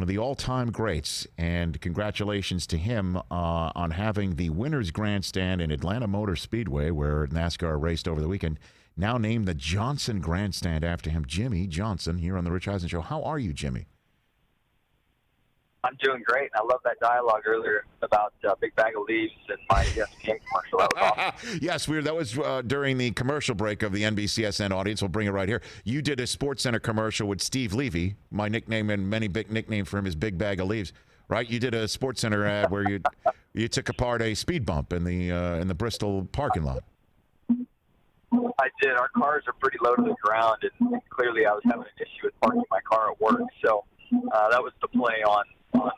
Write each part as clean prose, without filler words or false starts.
of the all-time greats, and congratulations to him on having the winner's grandstand in Atlanta Motor Speedway, where NASCAR raced over the weekend, now named the Johnson Grandstand after him. Jimmie Johnson here on the Rich Eisen Show. How are you, Jimmie? I'm doing great. I love that dialogue earlier about Big Bag of Leaves and my ESPN commercial. That was awesome. Yes, that was during the commercial break of the NBCSN audience. We'll bring it right here. You did a SportsCenter commercial with Steve Levy. My nickname and many big nickname for him is Big Bag of Leaves. Right? You did a SportsCenter ad where you took apart a speed bump in the Bristol parking lot. I did. Our cars are pretty low to the ground, and clearly I was having an issue with parking my car at work. So that was the play on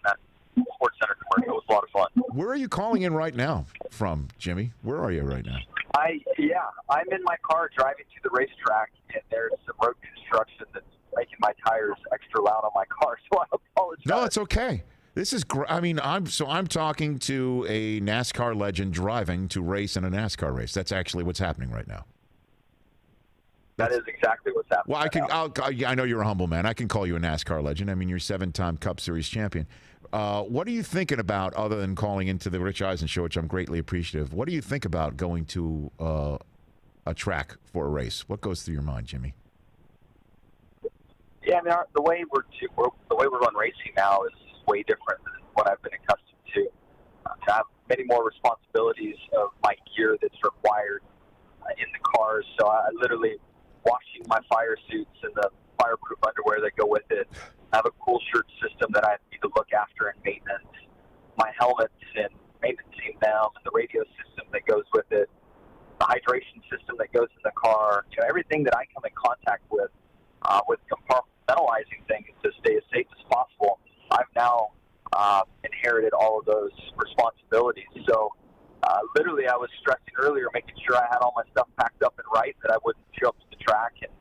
that SportsCenter commercial. It was a lot of fun. Where are you calling in right now from, Jimmie? Where are you right now? I'm in my car driving to the racetrack, and there's some road construction that's making my tires extra loud on my car, so I apologize. No, it's okay. This is great. I mean, I'm talking to a NASCAR legend driving to race in a NASCAR race. That's actually what's happening right now. That is exactly what's happening. Well, I know you're a humble man. I can call you a NASCAR legend. I mean, you're a 7-time Cup Series champion. What are you thinking about, other than calling into the Rich Eisen Show, which I'm greatly appreciative? What do you think about going to a track for a race? What goes through your mind, Jimmie? Yeah, I mean, the way we're run racing now is way different than what I've been accustomed to. I have many more responsibilities of my gear that's required in the cars. So I literally washing my fire suits and the fireproof underwear that go with it. I have a cool shirt system that I need to look after and maintenance. My helmets and maintaining them, and the radio system that goes with it, the hydration system that goes in the car. Everything that I come in contact with compartmentalizing things to stay as safe as possible. I've now inherited all of those responsibilities. So literally, I was stressing earlier, making sure I had all my stuff packed up and right, that I wouldn't show up to the track and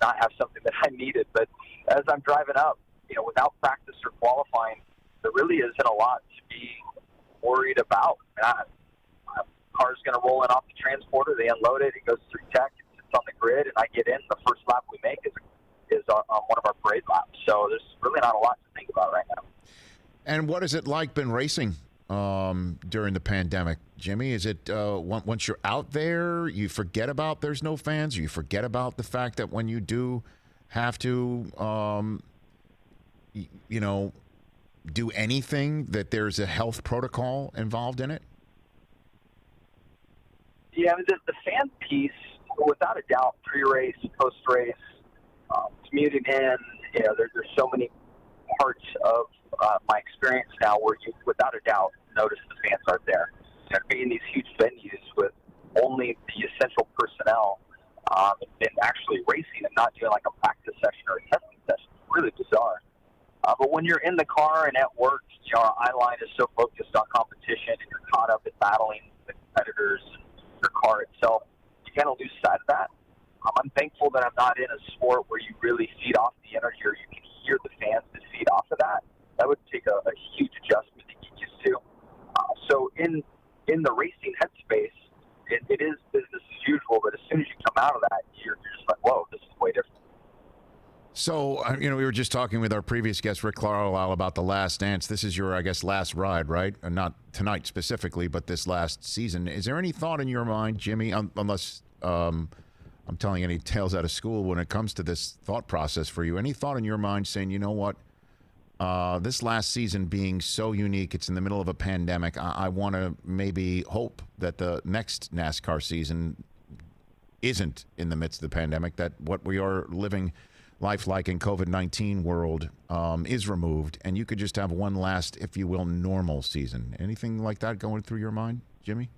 not have something that I needed. But as I'm driving up, without practice or qualifying, there really isn't a lot to be worried about. My car's going to roll in off the transporter. They unload it. It goes through tech. It sits on the grid, and I get in. The first lap we make is on one of our parade laps. So there's really not a lot to think about right now. And what has it like been racing during the pandemic, Jimmie? Is it once you're out there, you forget about there's no fans, or you forget about the fact that when you do have to, do anything, that there's a health protocol involved in it? Yeah, I mean, the fan piece, without a doubt, pre-race, post-race, commuting in, there's so many parts of my experience now where you, without a doubt, notice the fans aren't there. Being in these huge venues with only the essential personnel and actually racing and not doing like a practice session or a testing session is really bizarre. But when you're in the car and at work, our eye line is so focused on competition, and you're caught up in battling the competitors and your car itself, you kind of lose sight of that. I'm thankful that I'm not in a sport where you really feed off the energy, or you can hear the fans that feed off of that. That would take a huge adjustment to get used to. So in the racing headspace, it is business as usual, but as soon as you come out of that, you're just like, whoa, this is way different. So, we were just talking with our previous guest, Rick Carlisle, about The Last Dance. This is your, I guess, last ride, right? Not tonight specifically, but this last season. Is there any thought in your mind, Jimmie, unless I'm telling any tales out of school when it comes to this thought process for you, any thought in your mind saying, you know what, this last season being so unique, it's in the middle of a pandemic, I want to maybe hope that the next NASCAR season isn't in the midst of the pandemic, that what we are living life like in COVID-19 world is removed, and you could just have one last, if you will, normal season. Anything like that going through your mind, Jimmie?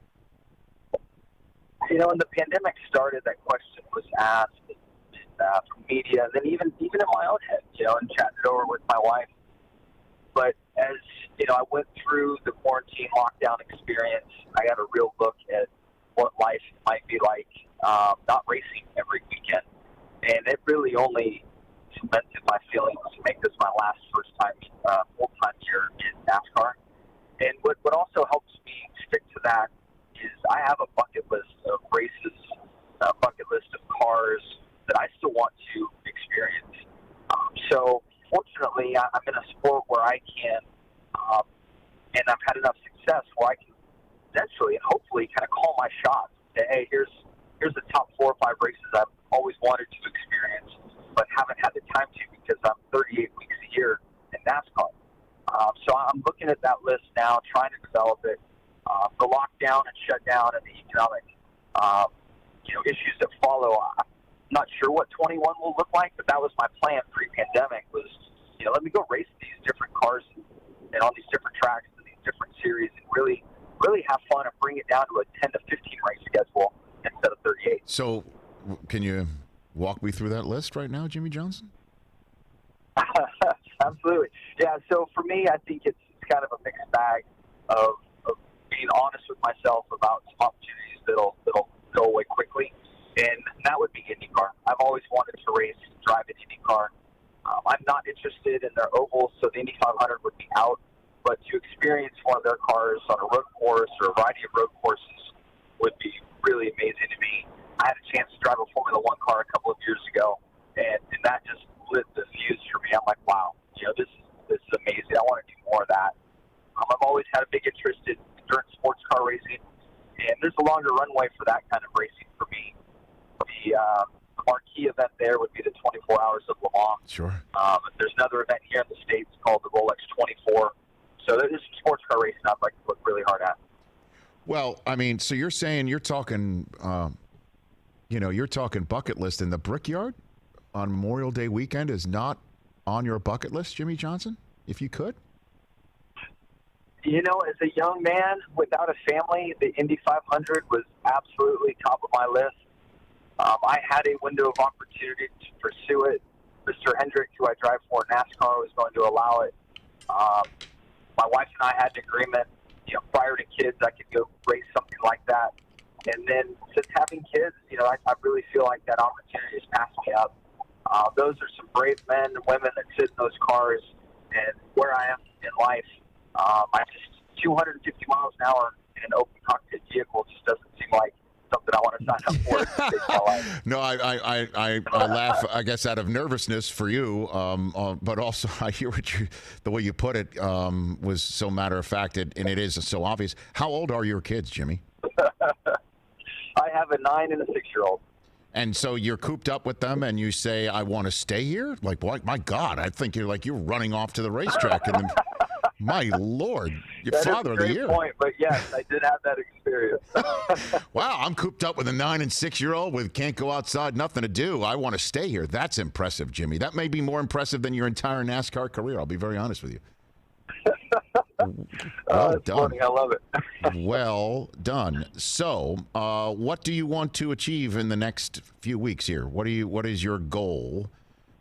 When the pandemic started, that question was asked from media, and then even in my own head, and chatted it over with my wife. But as I went through the quarantine lockdown experience, I got a real look at what life might be like not racing every weekend, and it really only cemented my feelings to make this my last full-time year in NASCAR. And what also helps me stick to that is I have a bucket list of races, a bucket list of cars that I still want to experience. So fortunately, I'm in a sport where I can, and I've had enough success where I can eventually and hopefully kind of call my shots. Say, hey, here's the top 4 or 5 races I've always wanted to experience, but haven't had the time to because I'm 38 weeks a year in NASCAR. So I'm looking at that list now, trying to develop it. The lockdown and shutdown and the economic, issues that follow. I'm not sure what 21 will look like, but that was my plan pre-pandemic. Was let me go race these different cars and on these different tracks and these different series, and really have fun and bring it down to a 10 to 15 race schedule instead of 38. So, can you walk me through that list right now, Jimmie Johnson? Absolutely. Yeah, so for me, I think it's kind of a mixed bag of being honest with myself about some opportunities that'll go away quickly, and that would be IndyCar. I've always wanted to drive an IndyCar. I'm not interested in their ovals, so the Indy 500 would be out, but to experience one of their cars on a road course or a variety of road courses would be really amazing to me. I had a chance to drive a Formula One car a couple of years ago, and that just lit the fuse for me. I'm like, wow, this is amazing. I want to do more of that. I've always had a big interest in endurance sports car racing, and there's a longer runway for that kind of racing for me. The marquee event there would be the 24 Hours of Le Mans. Sure. There's another event here in the States called the Rolex 24. So there's some sports car racing I'd like to look really hard at. Well, I mean, so you're saying you're talking bucket list, and the Brickyard on Memorial Day weekend is not on your bucket list, Jimmie Johnson, if you could? As a young man without a family, the Indy 500 was absolutely top of my list. I had a window of opportunity to pursue it. Mr. Hendrick, who I drive for NASCAR, was going to allow it. My wife and I had an agreement, prior to kids, I could go race something like that. And then since having kids, I really feel like that opportunity has passed me up. Those are some brave men and women that sit in those cars, and where I am in life, I just 250 miles an hour in an open cockpit vehicle just doesn't seem like something I want to sign up for to save my life. No, I laugh, I guess, out of nervousness for you, but also I hear the way you put it was so matter of fact, and it is so obvious. How old are your kids, Jimmie? I have a 9 and a 6-year-old. And so you're cooped up with them, and you say, "I want to stay here." Like, my God, I think you're running off to the racetrack, and my Lord, your father of the year. That's a great point, but yes, I did have that experience. Wow, I'm cooped up with a 9 and 6-year-old with can't go outside, nothing to do. I want to stay here. That's impressive, Jimmie. That may be more impressive than your entire NASCAR career. I'll be very honest with you. Well done. Funny. I love it. Well done. So, what do you want to achieve in the next few weeks here? What is your goal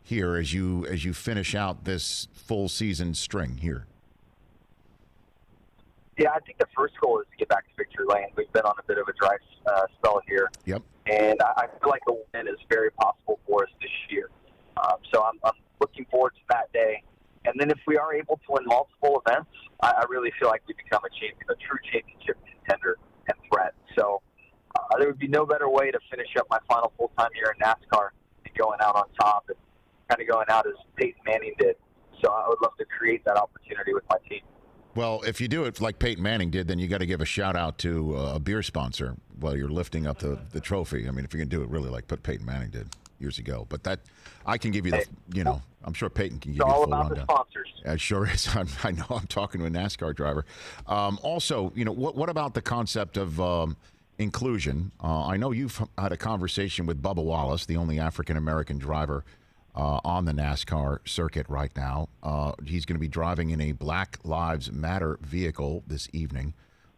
here as you finish out this full season string here? Yeah, I think the first goal is to get back to victory lane. We've been on a bit of a dry spell here. Yep. And I feel like the win is very possible for us this year. So I'm looking forward to that day. And then if we are able to win multiple events, I really feel like we become a true championship contender and threat. So there would be no better way to finish up my final full-time year in NASCAR than going out on top and kind of going out as Peyton Manning did. So I would love to create that opportunity with my team. Well, if you do it like Peyton Manning did, then you got to give a shout out to a beer sponsor while you're lifting up the trophy. I mean, if you're going to do it really like Peyton Manning did years ago. But that, I can give you the, I'm sure Peyton can give you a full rundown. It's all about the sponsors. It sure is. I know I'm talking to a NASCAR driver. Also, what about the concept of inclusion? I know you've had a conversation with Bubba Wallace, the only African-American driver on the NASCAR circuit right now. He's going to be driving in a Black Lives Matter vehicle this evening.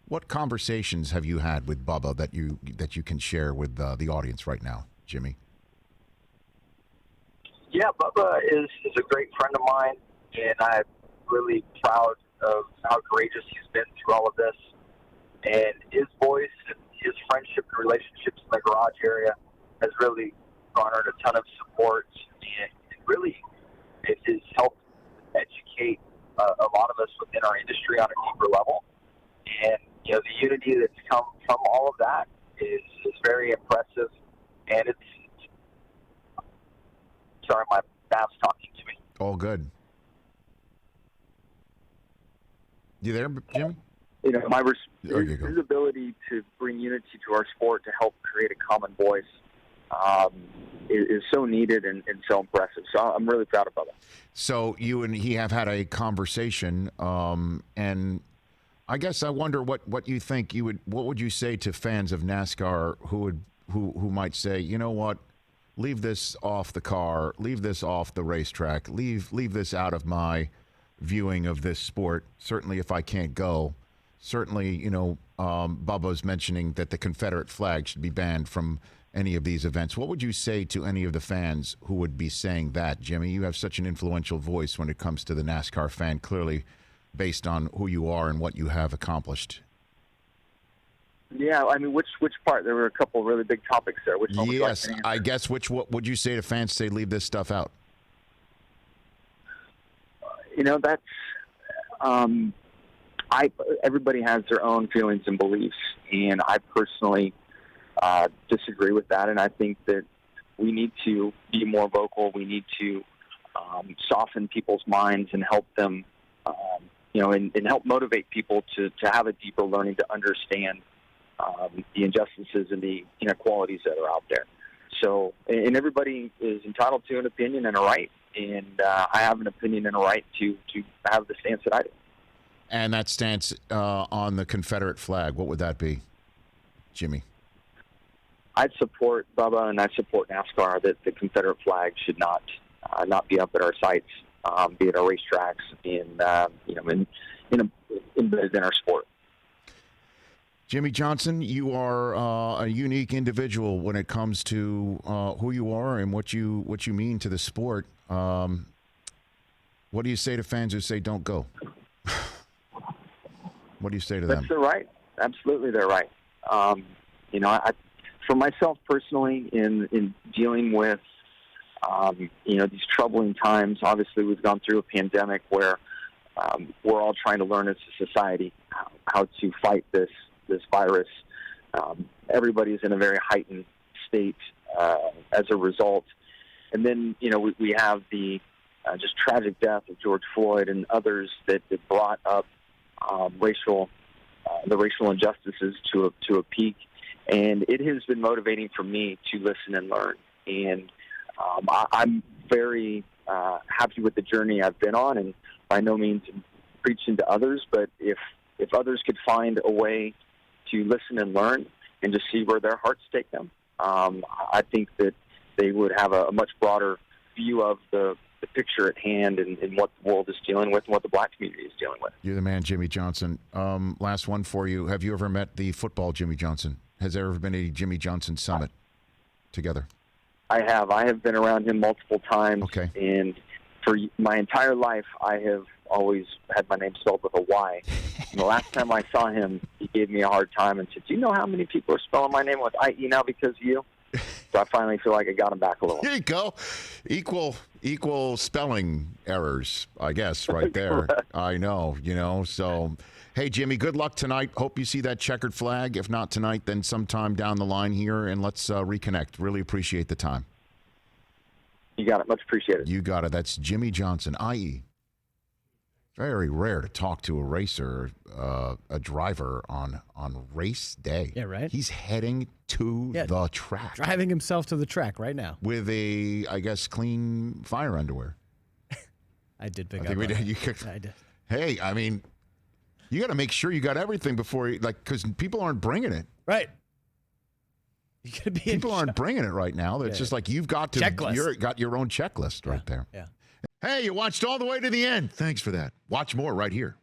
What conversations have you had with Bubba that you can share with the audience right now, Jimmie? Yeah, Bubba is a great friend of mine, and I'm really proud of how courageous he's been through all of this. And his voice and his friendship and relationships in the garage area has really garnered a ton of support, and really it has helped educate a lot of us within our industry on a deeper level. And the unity that's come from all of that is very impressive. And it's sorry, my dad's talking to me. All good. You there, Jimmy? You know, There you go. his ability to bring unity to our sport, to help create a common voice, is so needed and so impressive. So I'm really proud of Bubba. So you and he have had a conversation, and I guess I wonder what you think what would you say to fans of NASCAR who might say, you know what, leave this off the car, leave this off the racetrack, leave this out of my viewing of this sport. Certainly, if I can't go. Certainly, you know, Bubba's mentioning that the Confederate flag should be banned from any of these events. What would you say to any of the fans who would be saying that, Jimmy? You have such an influential voice when it comes to the NASCAR fan, clearly based on who you are and what you have accomplished. Yeah, I mean, which part? There were a couple of really big topics there. Which one would you like Yes, to answer? I guess what would you say to fans say leave this stuff out? You know, that's everybody has their own feelings and beliefs, and I personally disagree with that. And I think that we need to be more vocal. We need to soften people's minds and help them, and help motivate people to have a deeper learning to understand the injustices and the inequalities that are out there. So, and everybody is entitled to an opinion and a right. And I have an opinion and a right to have the stance that I do. And that stance on the Confederate flag, what would that be, Jimmy? I'd support Bubba and I support NASCAR that the Confederate flag should not be up at our sites, be it our racetracks, embedded in our sport. Jimmy Johnson, you are a unique individual when it comes to who you are and what you mean to the sport. What do you say to fans who say don't go? What do you say to them? They're right. Absolutely, they're right. For myself personally, in dealing with these troubling times, obviously we've gone through a pandemic where we're all trying to learn as a society how to fight this virus. Everybody's in a very heightened state as a result. And then, we have the just tragic death of George Floyd and others that brought up the racial injustices to a peak. And it has been motivating for me to listen and learn. And I'm very happy with the journey I've been on, and by no means preaching to others, but if others could find a way to listen and learn and just see where their hearts take them, I think that they would have a much broader view of the picture at hand and what the world is dealing with and what the black community is dealing with. You're the man, Jimmy Johnson. Last one for you. Have you ever met the football Jimmy Johnson? Has there ever been a Jimmy Johnson summit together? I have. I have been around him multiple times. Okay. And for my entire life, I have always had my name spelled with a Y. And the last time I saw him, he gave me a hard time and said, "Do you know how many people are spelling my name with IE now because of you?" So I finally feel like I got him back a little. There you go. Equal spelling errors, I guess, right there. I know, so... Hey, Jimmy, good luck tonight. Hope you see that checkered flag. If not tonight, then sometime down the line here, and let's reconnect. Really appreciate the time. You got it. Much appreciated. You got it. That's Jimmie Johnson, IE. Very rare to talk to a racer, a driver on race day. Yeah, right. He's heading to the track. Driving himself to the track right now. With a, I guess, clean fire underwear. I did pick I up think we on did. it. I did. Hey, I mean... You got to make sure you got everything before, because people aren't bringing it. Right. You got to be. People aren't bringing it right now. It's just like you've got to. Checklist. You've got your own checklist right there. Yeah. Hey, you watched all the way to the end. Thanks for that. Watch more right here.